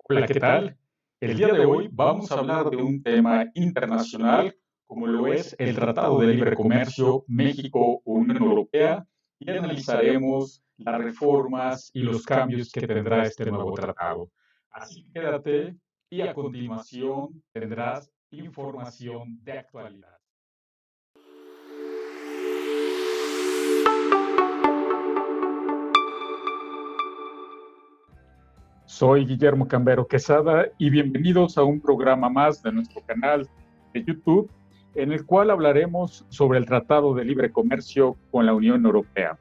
Hola, ¿qué tal? El día de hoy vamos a hablar de un tema internacional como lo es el Tratado de Libre Comercio México-Unión Europea y analizaremos las reformas y los cambios que tendrá este nuevo tratado. Así que quédate y a continuación tendrás información de actualidad. Soy Guillermo Cambero Quesada y bienvenidos a un programa más de nuestro canal de YouTube, en el cual hablaremos sobre el Tratado de Libre Comercio con la Unión Europea.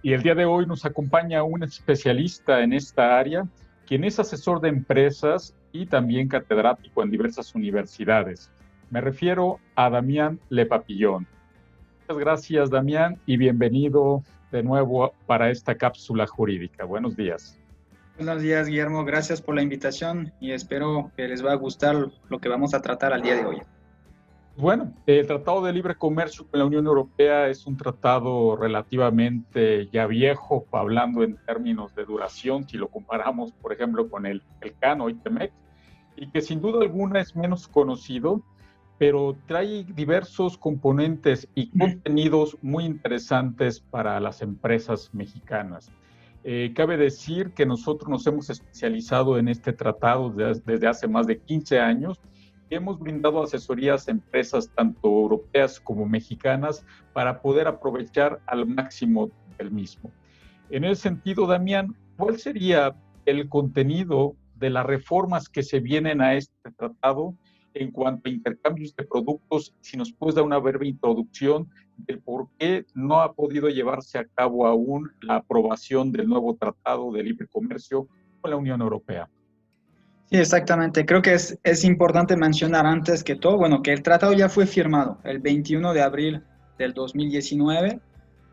Y el día de hoy nos acompaña un especialista en esta área, quien es asesor de empresas y también catedrático en diversas universidades. Me refiero a Damián Lepapillón. Muchas gracias, Damián, y bienvenido de nuevo para esta cápsula jurídica. Buenos días. Buenos días, Guillermo. Gracias por la invitación y espero que les va a gustar lo que vamos a tratar al día de hoy. Bueno, el Tratado de Libre Comercio con la Unión Europea es un tratado relativamente ya viejo, hablando en términos de duración, si lo comparamos, por ejemplo, con el CAN o ITEMEC, y que sin duda alguna es menos conocido, pero trae diversos componentes y contenidos muy interesantes para las empresas mexicanas. Cabe decir que nosotros nos hemos especializado en este tratado desde hace más de 15 años. Hemos brindado asesorías a empresas tanto europeas como mexicanas para poder aprovechar al máximo del mismo. En ese sentido, Damián, ¿cuál sería el contenido de las reformas que se vienen a este tratado en cuanto a intercambios de productos? Si nos puedes dar una breve introducción del por qué no ha podido llevarse a cabo aún la aprobación del nuevo Tratado de Libre Comercio con la Unión Europea. Sí, exactamente. Creo que es importante mencionar antes que todo, bueno, que el tratado ya fue firmado el 21 de abril del 2019,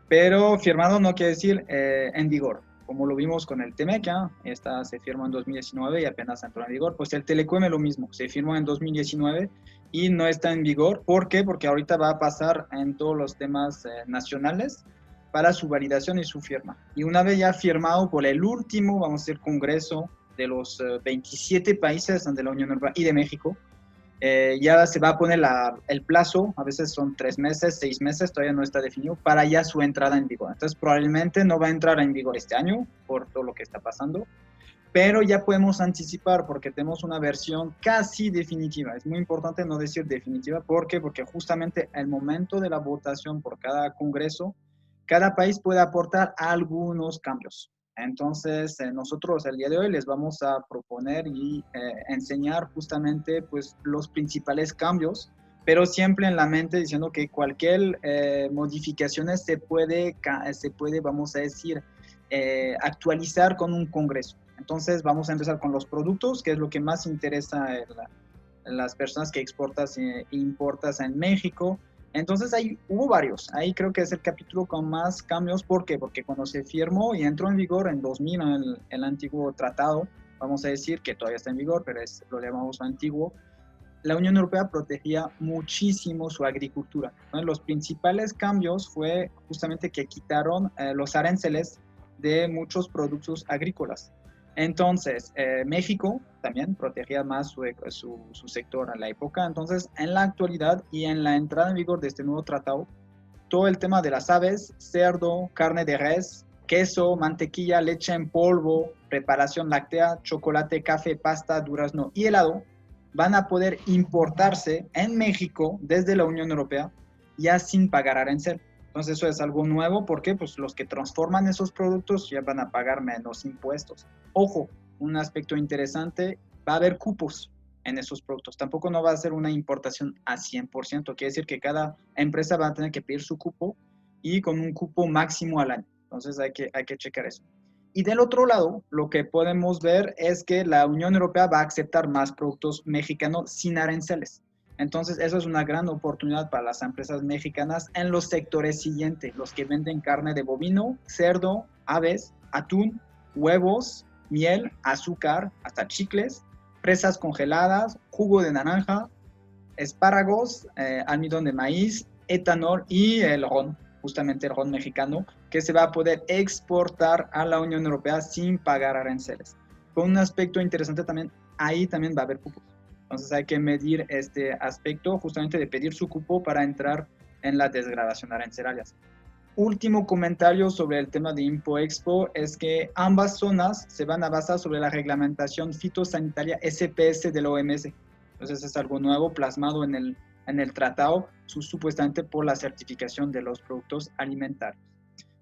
pero firmado no quiere decir en vigor. Como lo vimos con el TEMEC, esta se firmó en 2019 y apenas entró en vigor. Pues el Telecom es lo mismo, se firmó en 2019 y no está en vigor. ¿Por qué? Porque ahorita va a pasar en todos los temas nacionales para su validación y su firma. Y una vez ya firmado por el último, vamos a decir, Congreso de los 27 países de la Unión Europea y de México, ya se va a poner el plazo, a veces son 3 meses, 6 meses, todavía no está definido, para ya su entrada en vigor. Entonces probablemente no va a entrar en vigor este año por todo lo que está pasando, pero ya podemos anticipar porque tenemos una versión casi definitiva. Es muy importante no decir definitiva, ¿por qué? Porque justamente al momento de la votación por cada congreso, cada país puede aportar algunos cambios. Entonces, nosotros el día de hoy les vamos a proponer y enseñar justamente pues, los principales cambios, pero siempre en la mente diciendo que cualquier modificación se puede, vamos a decir, actualizar con un congreso. Entonces, vamos a empezar con los productos, que es lo que más interesa a las personas que exportas e importas en México. Entonces hubo varios, ahí creo que es el capítulo con más cambios. ¿Por qué? Porque cuando se firmó y entró en vigor en 2000 el antiguo tratado, vamos a decir que todavía está en vigor, pero lo llamamos antiguo, la Unión Europea protegía muchísimo su agricultura, ¿no? Los principales cambios fue justamente que quitaron los aranceles de muchos productos agrícolas. Entonces, México también protegía más su sector en la época. Entonces, en la actualidad y en la entrada en vigor de este nuevo tratado, todo el tema de las aves, cerdo, carne de res, queso, mantequilla, leche en polvo, preparación láctea, chocolate, café, pasta, durazno y helado van a poder importarse en México desde la Unión Europea ya sin pagar arancel. Entonces eso es algo nuevo porque pues, los que transforman esos productos ya van a pagar menos impuestos. Ojo, un aspecto interesante, va a haber cupos en esos productos. Tampoco no va a ser una importación a 100%. Quiere decir que cada empresa va a tener que pedir su cupo y con un cupo máximo al año. Entonces hay que checar eso. Y del otro lado, lo que podemos ver es que la Unión Europea va a aceptar más productos mexicanos sin aranceles. Entonces, eso es una gran oportunidad para las empresas mexicanas en los sectores siguientes, los que venden carne de bovino, cerdo, aves, atún, huevos, miel, azúcar, hasta chicles, fresas congeladas, jugo de naranja, espárragos, almidón de maíz, etanol y el ron, justamente el ron mexicano, que se va a poder exportar a la Unión Europea sin pagar aranceles. con un aspecto interesante también, ahí también va a haber cupos. Entonces hay que medir este aspecto justamente de pedir su cupo para entrar en la desgradación arancelarias. Último comentario sobre el tema de InfoExpo es que ambas zonas se van a basar sobre la reglamentación fitosanitaria SPS de la OMS. Entonces es algo nuevo plasmado en el tratado, supuestamente por la certificación de los productos alimentarios.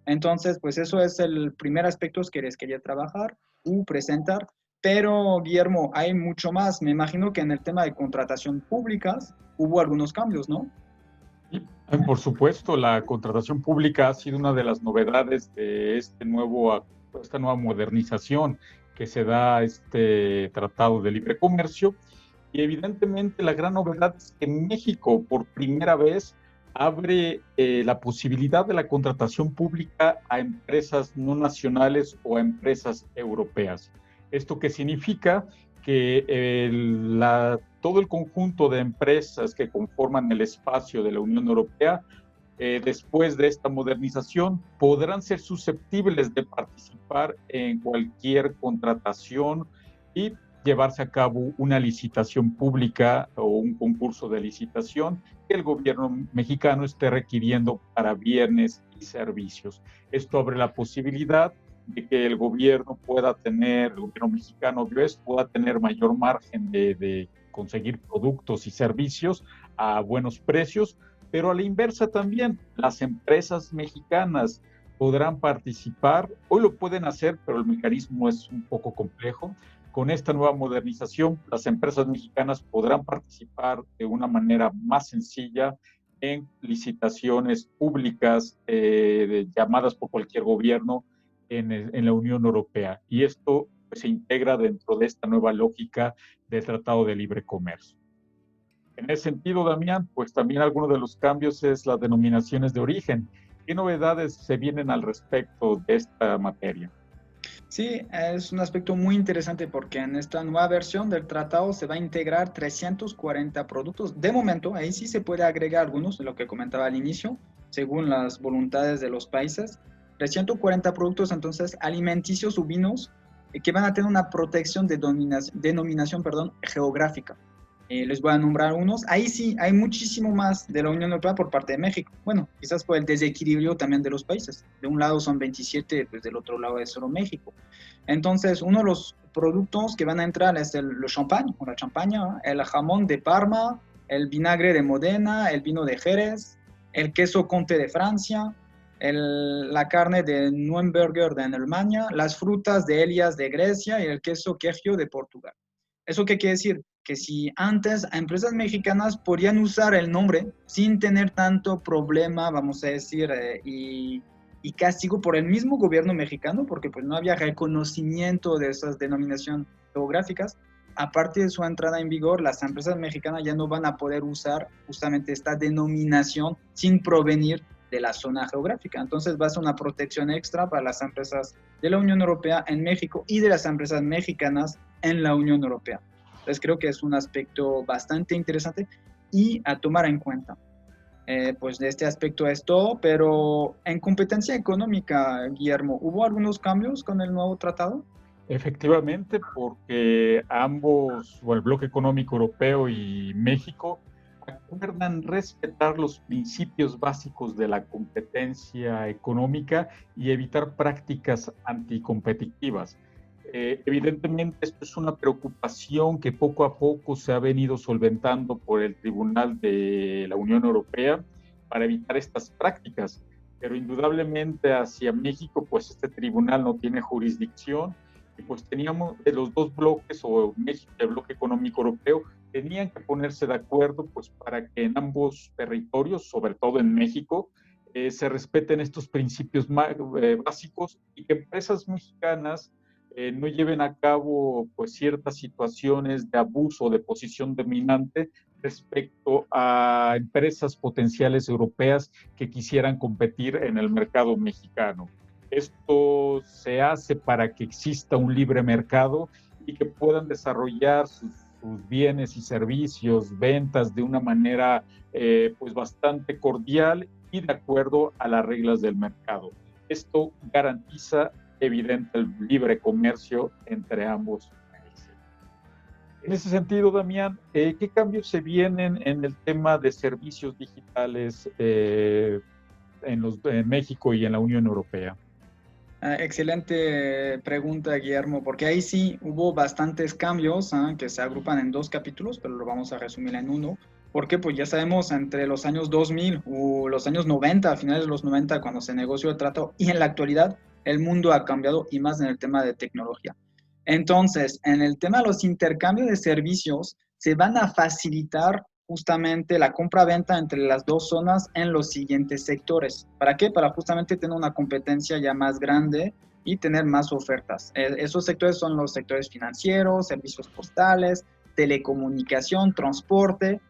Entonces, pues eso es el primer aspecto que les quería trabajar o presentar. Pero, Guillermo, hay mucho más. Me imagino que en el tema de contratación públicas hubo algunos cambios, ¿no? Y, por supuesto, la contratación pública ha sido una de las novedades de esta nueva modernización que se da a este Tratado de Libre Comercio. Y evidentemente la gran novedad es que México por primera vez abre la posibilidad de la contratación pública a empresas no nacionales o a empresas europeas. ¿Esto qué significa? Que todo el conjunto de empresas que conforman el espacio de la Unión Europea, después de esta modernización, podrán ser susceptibles de participar en cualquier contratación y llevarse a cabo una licitación pública o un concurso de licitación que el gobierno mexicano esté requiriendo para bienes y servicios. Esto abre la posibilidad de que el gobierno mexicano pueda tener mayor margen de conseguir productos y servicios a buenos precios, pero a la inversa también, las empresas mexicanas podrán participar, hoy lo pueden hacer, pero el mecanismo es un poco complejo. Con esta nueva modernización, las empresas mexicanas podrán participar de una manera más sencilla en licitaciones públicas llamadas por cualquier gobierno en la Unión Europea. Y esto pues, se integra dentro de esta nueva lógica del Tratado de Libre Comercio. En ese sentido, Damián, pues también algunos de los cambios es las denominaciones de origen. ¿Qué novedades se vienen al respecto de esta materia? Sí, es un aspecto muy interesante porque en esta nueva versión del tratado se va a integrar 340 productos. De momento, ahí sí se puede agregar algunos de lo que comentaba al inicio, según las voluntades de los países. 340 productos entonces alimenticios o vinos que van a tener una protección de denominación geográfica. Les voy a nombrar unos. Ahí sí hay muchísimo más de la Unión Europea por parte de México. Bueno, quizás por el desequilibrio también de los países. De un lado son 27, pues del otro lado es solo México. Entonces, uno de los productos que van a entrar es el champán, o la champaña, el jamón de Parma, el vinagre de Modena, el vino de Jerez, el queso Comte de Francia, la carne de Nürnberger de Alemania, las frutas de Elias de Grecia y el queso Quejo de Portugal. ¿Eso qué quiere decir? Que si antes a empresas mexicanas podían usar el nombre sin tener tanto problema, vamos a decir, y castigo por el mismo gobierno mexicano, porque pues no había reconocimiento de esas denominaciones geográficas, a partir de su entrada en vigor, las empresas mexicanas ya no van a poder usar justamente esta denominación sin provenir de la zona geográfica. Entonces va a ser una protección extra para las empresas de la Unión Europea en México y de las empresas mexicanas en la Unión Europea. Entonces creo que es un aspecto bastante interesante y a tomar en cuenta. Pues de este aspecto es todo, pero en competencia económica, Guillermo, ¿hubo algunos cambios con el nuevo tratado? Efectivamente, porque ambos, o el bloque económico europeo y México, acuerdan respetar los principios básicos de la competencia económica y evitar prácticas anticompetitivas. Evidentemente, esto es una preocupación que poco a poco se ha venido solventando por el Tribunal de la Unión Europea para evitar estas prácticas, pero indudablemente hacia México, pues este tribunal no tiene jurisdicción y pues teníamos de los dos bloques, o México y el bloque económico europeo, tenían que ponerse de acuerdo pues para que en ambos territorios, sobre todo en México, se respeten estos principios básicos y que empresas mexicanas no lleven a cabo pues ciertas situaciones de abuso de posición dominante respecto a empresas potenciales europeas que quisieran competir en el mercado mexicano. Esto se hace para que exista un libre mercado y que puedan desarrollar sus bienes y servicios, ventas de una manera pues bastante cordial y de acuerdo a las reglas del mercado. Esto garantiza evidente el libre comercio entre ambos países. En ese sentido, Damián, ¿qué cambios se vienen en el tema de servicios digitales en México y en la Unión Europea? Excelente pregunta, Guillermo, porque ahí sí hubo bastantes cambios que se agrupan en dos capítulos, pero lo vamos a resumir en uno. Porque pues ya sabemos, entre los años 2000 o los años 90, a finales de los 90, cuando se negoció el tratado, y en la actualidad, el mundo ha cambiado y más en el tema de tecnología. Entonces, en el tema de los intercambios de servicios, se van a facilitar justamente la compra-venta entre las dos zonas en los siguientes sectores. ¿Para qué? Para justamente tener una competencia ya más grande y tener más ofertas. Esos sectores son los sectores financieros, servicios postales, telecomunicación, transporte,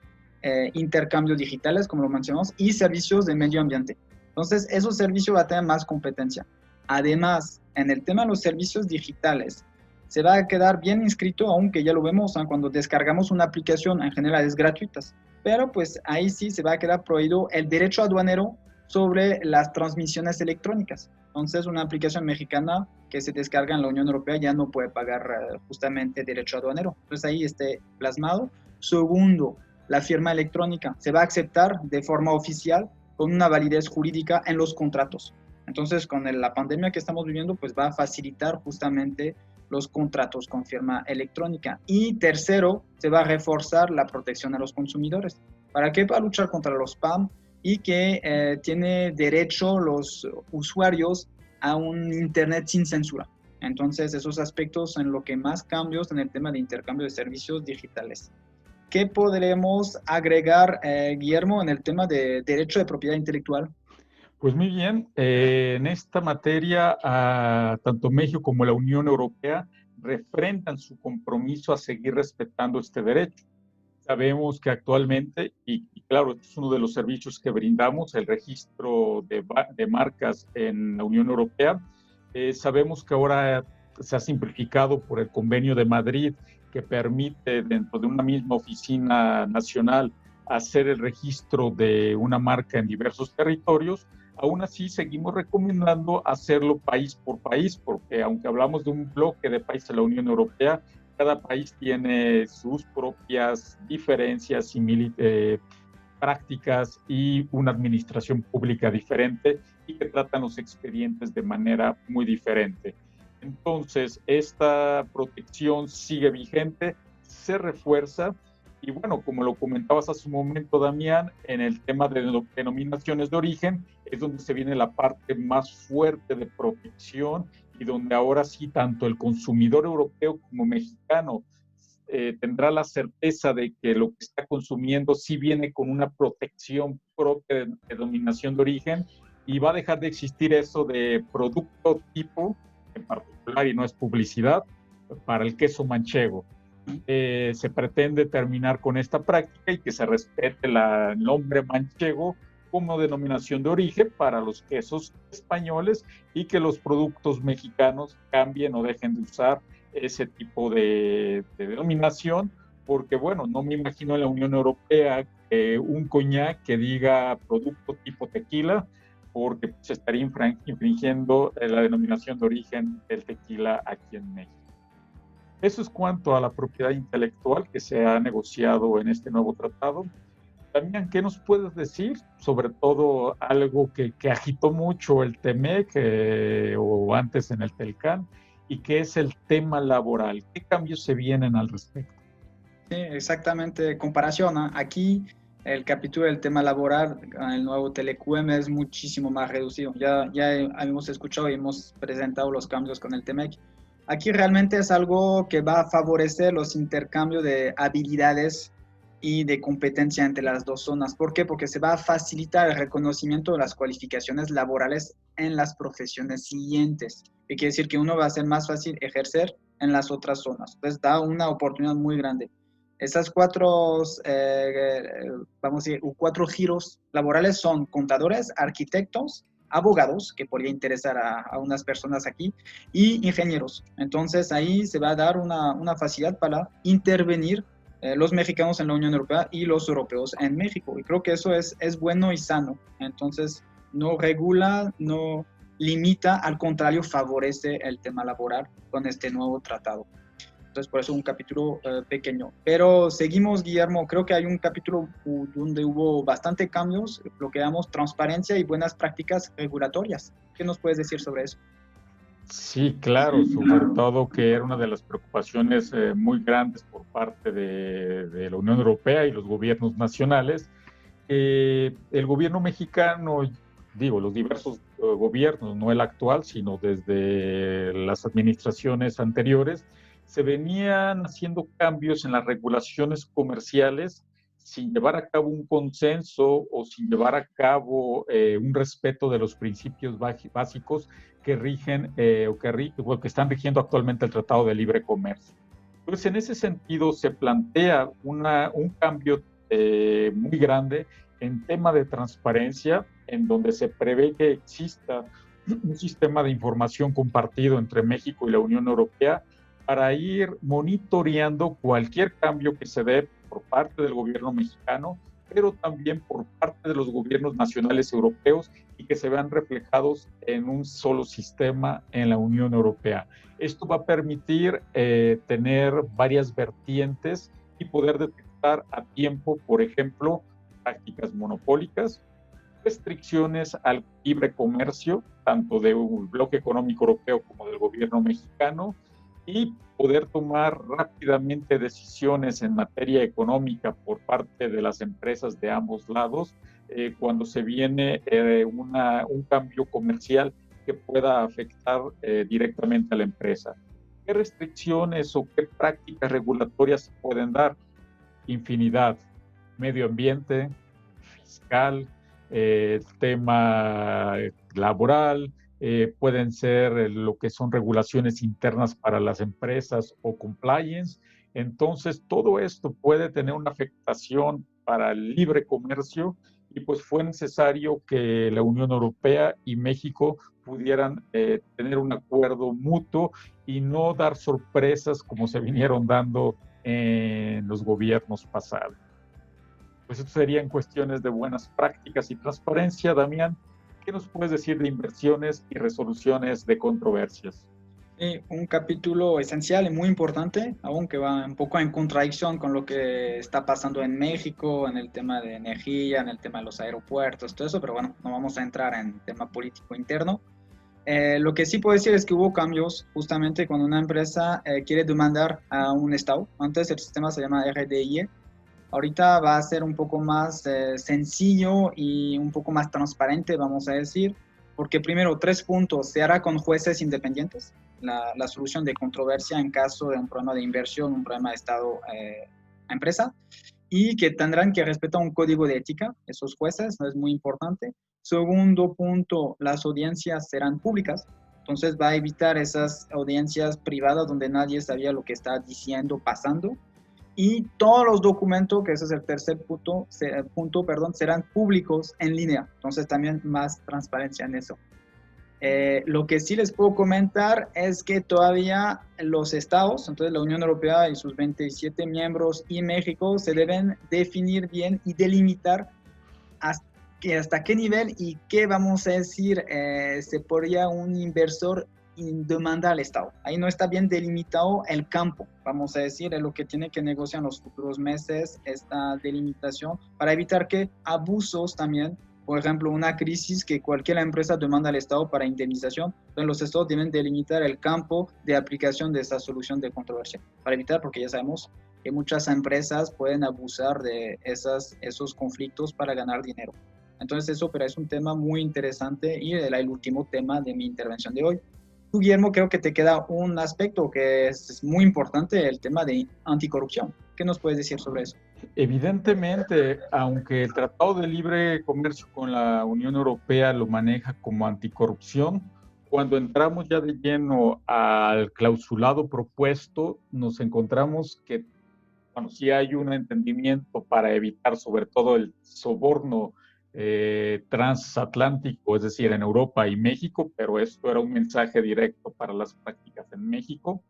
intercambios digitales, como lo mencionamos, y servicios de medio ambiente. Entonces, esos servicios van a tener más competencia. Además, en el tema de los servicios digitales, se va a quedar bien inscrito, aunque ya lo vemos cuando descargamos una aplicación, en general es gratuita, pero pues ahí sí se va a quedar prohibido el derecho aduanero sobre las transmisiones electrónicas. Entonces, una aplicación mexicana que se descarga en la Unión Europea ya no puede pagar justamente derecho aduanero. Entonces, ahí esté plasmado. Segundo, la firma electrónica se va a aceptar de forma oficial con una validez jurídica en los contratos. Entonces, con la pandemia que estamos viviendo, pues va a facilitar justamente los contratos con firma electrónica. Y tercero, se va a reforzar la protección a los consumidores. ¿Para qué? Para luchar contra los spam y que tiene derecho los usuarios a un Internet sin censura. Entonces, esos aspectos son lo que más cambios en el tema de intercambio de servicios digitales. ¿Qué podremos agregar, Guillermo, en el tema de derecho de propiedad intelectual? Pues muy bien, en esta materia, tanto México como la Unión Europea refrendan su compromiso a seguir respetando este derecho. Sabemos que actualmente, y claro, este es uno de los servicios que brindamos, el registro de marcas en la Unión Europea, sabemos que ahora se ha simplificado por el Convenio de Madrid, que permite dentro de una misma oficina nacional hacer el registro de una marca en diversos territorios. Aún así, seguimos recomendando hacerlo país por país, porque aunque hablamos de un bloque de países de la Unión Europea, cada país tiene sus propias diferencias, prácticas y una administración pública diferente y que tratan los expedientes de manera muy diferente. Entonces, esta protección sigue vigente, se refuerza. Y bueno, como lo comentabas hace un momento, Damián, en el tema de denominaciones de origen es donde se viene la parte más fuerte de protección y donde ahora sí tanto el consumidor europeo como mexicano tendrá la certeza de que lo que está consumiendo sí viene con una protección propia de denominación de origen y va a dejar de existir eso de producto tipo, en particular, y no es publicidad, para el queso manchego. Se pretende terminar con esta práctica y que se respete el nombre manchego como denominación de origen para los quesos españoles y que los productos mexicanos cambien o dejen de usar ese tipo de denominación, porque bueno, no me imagino en la Unión Europea un coñac que diga producto tipo tequila, porque se estaría infringiendo la denominación de origen del tequila aquí en México. Eso es cuanto a la propiedad intelectual que se ha negociado en este nuevo tratado. También, ¿qué nos puedes decir? Sobre todo algo que agitó mucho el TEMEC o antes en el TELCAN, y que es el tema laboral. ¿Qué cambios se vienen al respecto? Sí, exactamente. Comparación, ¿no? Aquí el capítulo del tema laboral, el nuevo TLQM es muchísimo más reducido. Ya hemos escuchado y hemos presentado los cambios con el TEMEC. Aquí realmente es algo que va a favorecer los intercambios de habilidades y de competencia entre las dos zonas. ¿Por qué? Porque se va a facilitar el reconocimiento de las cualificaciones laborales en las profesiones siguientes. Que quiere decir que uno va a ser más fácil ejercer en las otras zonas. Entonces da una oportunidad muy grande. Esas vamos a decir, cuatro giros laborales son contadores, arquitectos, abogados, que podría interesar a unas personas aquí, y ingenieros. Entonces ahí se va a dar una facilidad para intervenir los mexicanos en la Unión Europea y los europeos en México. Y creo que eso es bueno y sano. Entonces no regula, no limita, al contrario, favorece el tema laboral con este nuevo tratado. Entonces, por eso un capítulo pequeño. Pero seguimos, Guillermo, creo que hay un capítulo donde hubo bastante cambios, lo que llamamos transparencia y buenas prácticas regulatorias. ¿Qué nos puedes decir sobre eso? Sí, claro, sobre todo que era una de las preocupaciones muy grandes por parte de la Unión Europea y los gobiernos nacionales. El gobierno mexicano, digo, los diversos gobiernos, no el actual, sino desde las administraciones anteriores, se venían haciendo cambios en las regulaciones comerciales sin llevar a cabo un consenso o sin llevar a cabo un respeto de los principios básicos que rigen o que están rigiendo actualmente el Tratado de Libre Comercio. Entonces, en ese sentido, se plantea un cambio muy grande en tema de transparencia, en donde se prevé que exista un sistema de información compartido entre México y la Unión Europea para ir monitoreando cualquier cambio que se dé por parte del gobierno mexicano, pero también por parte de los gobiernos nacionales europeos y que se vean reflejados en un solo sistema en la Unión Europea. Esto va a permitir tener varias vertientes y poder detectar a tiempo, por ejemplo, prácticas monopólicas, restricciones al libre comercio, tanto del bloque económico europeo como del gobierno mexicano, y poder tomar rápidamente decisiones en materia económica por parte de las empresas de ambos lados cuando se viene un cambio comercial que pueda afectar directamente a la empresa. ¿Qué restricciones o qué prácticas regulatorias se pueden dar? Infinidad. Medio ambiente, fiscal, tema laboral, pueden ser lo que son regulaciones internas para las empresas o compliance. Entonces, todo esto puede tener una afectación para el libre comercio y pues fue necesario que la Unión Europea y México pudieran tener un acuerdo mutuo y no dar sorpresas como se vinieron dando en los gobiernos pasados. Pues esto serían cuestiones de buenas prácticas y transparencia. Damián, ¿qué nos puedes decir de inversiones y resoluciones de controversias? Un capítulo esencial y muy importante, aunque va un poco en contradicción con lo que está pasando en México, en el tema de energía, en el tema de los aeropuertos, todo eso, pero bueno, no vamos a entrar en tema político interno. Lo que sí puedo decir es que hubo cambios justamente cuando una empresa quiere demandar a un Estado. Antes el sistema se llama RDIE. Ahorita va a ser un poco más sencillo y un poco más transparente, vamos a decir, porque primero, 3 puntos, se hará con jueces independientes, la solución de controversia en caso de un problema de inversión, un problema de Estado a empresa, y que tendrán que respetar un código de ética, esos jueces, no es muy importante. Segundo punto, las audiencias serán públicas, entonces va a evitar esas audiencias privadas donde nadie sabía lo que está diciendo, pasando. Y todos los documentos, que ese es el tercer punto, serán públicos en línea. Entonces también más transparencia en eso. Lo que sí les puedo comentar es que todavía los estados, entonces la Unión Europea y sus 27 miembros y México, se deben definir bien y delimitar hasta qué nivel y qué, vamos a decir, se podría un inversor demanda al Estado. Ahí no está bien delimitado el campo, vamos a decir, es lo que tiene que negociar en los futuros meses, esta delimitación, para evitar que abusos también, por ejemplo, una crisis que cualquier empresa demanda al Estado para indemnización, entonces los Estados deben delimitar el campo de aplicación de esa solución de controversia, para evitar, porque ya sabemos que muchas empresas pueden abusar de esos conflictos para ganar dinero. Entonces eso, pero es un tema muy interesante y el último tema de mi intervención de hoy. Tú, Guillermo, creo que te queda un aspecto que es muy importante, el tema de anticorrupción. ¿Qué nos puedes decir sobre eso? Evidentemente, aunque el Tratado de Libre Comercio con la Unión Europea lo maneja como anticorrupción, cuando entramos ya de lleno al clausulado propuesto, nos encontramos que, bueno, sí hay un entendimiento para evitar sobre todo el soborno transatlántico, es decir, en Europa y México, pero esto era un mensaje directo para las prácticas en México.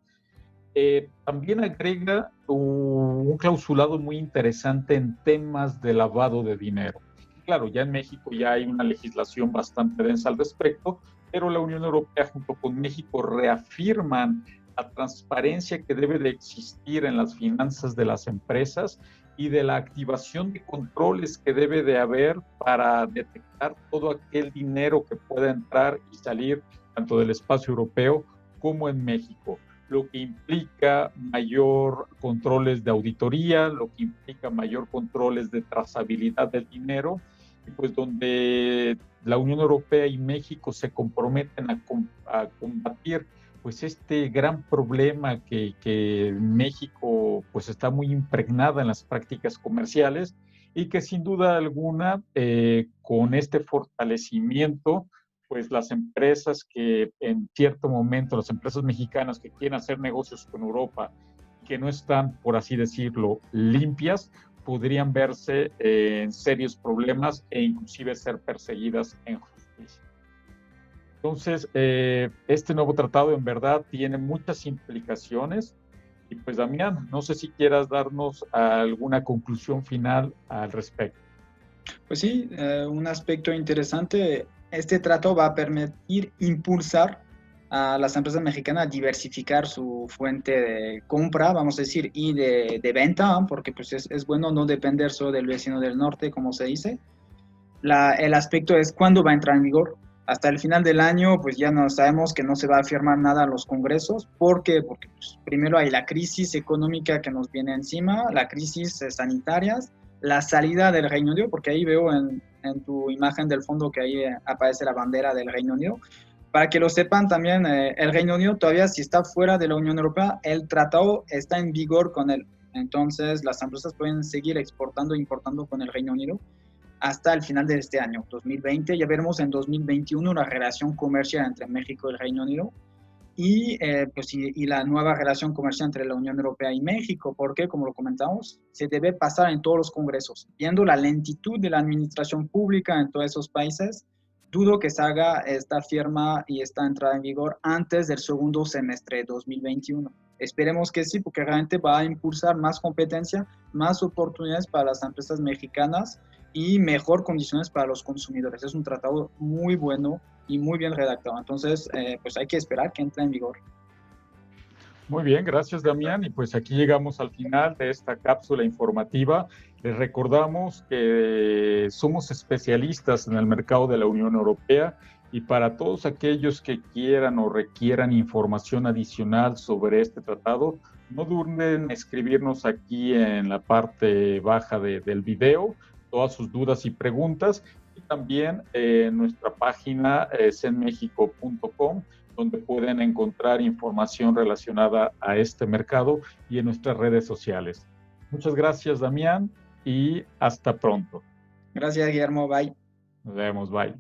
También agrega un clausulado muy interesante en temas de lavado de dinero. Claro, ya en México ya hay una legislación bastante densa al respecto, pero la Unión Europea junto con México reafirman la transparencia que debe de existir en las finanzas de las empresas y de la activación de controles que debe de haber para detectar todo aquel dinero que pueda entrar y salir tanto del espacio europeo como en México, lo que implica mayor controles de auditoría, lo que implica mayor controles de trazabilidad del dinero, y pues donde la Unión Europea y México se comprometen a combatir pues este gran problema que México pues está muy impregnada en las prácticas comerciales y que sin duda alguna con este fortalecimiento pues las empresas que en cierto momento, las empresas mexicanas que quieren hacer negocios con Europa, que no están, por así decirlo, limpias, podrían verse en serios problemas e inclusive ser perseguidas en justicia. Entonces, este nuevo tratado en verdad tiene muchas implicaciones y pues Damián, no sé si quieras darnos alguna conclusión final al respecto. Pues sí, un aspecto interesante, este trato va a permitir impulsar a las empresas mexicanas a diversificar su fuente de compra, vamos a decir, y de venta, porque pues es bueno no depender solo del vecino del norte, como se dice. El aspecto es cuándo va a entrar en vigor. Hasta el final del año, pues ya no sabemos que no se va a firmar nada en los congresos. ¿Por qué? Porque pues, primero hay la crisis económica que nos viene encima, la crisis sanitaria, la salida del Reino Unido, porque ahí veo en tu imagen del fondo que ahí aparece la bandera del Reino Unido. Para que lo sepan también, el Reino Unido todavía si está fuera de la Unión Europea, el tratado está en vigor con él. Entonces las empresas pueden seguir exportando e importando con el Reino Unido hasta el final de este año, 2020. Ya veremos en 2021 la relación comercial entre México y el Reino Unido y la nueva relación comercial entre la Unión Europea y México, porque, como lo comentamos, se debe pasar en todos los congresos. Viendo la lentitud de la administración pública en todos esos países, dudo que se haga esta firma y esta entrada en vigor antes del segundo semestre de 2021. Esperemos que sí, porque realmente va a impulsar más competencia, más oportunidades para las empresas mexicanas y mejor condiciones para los consumidores. Es un tratado muy bueno y muy bien redactado. Entonces, pues hay que esperar que entre en vigor. Muy bien, gracias Damián. Y pues aquí llegamos al final de esta cápsula informativa. Les recordamos que somos especialistas en el mercado de la Unión Europea y para todos aquellos que quieran o requieran información adicional sobre este tratado, no duden en escribirnos aquí en la parte baja del video todas sus dudas y preguntas y también en nuestra página cenmexico.com donde pueden encontrar información relacionada a este mercado y en nuestras redes sociales. Muchas gracias, Damián, y hasta pronto. Gracias, Guillermo. Bye. Nos vemos, bye.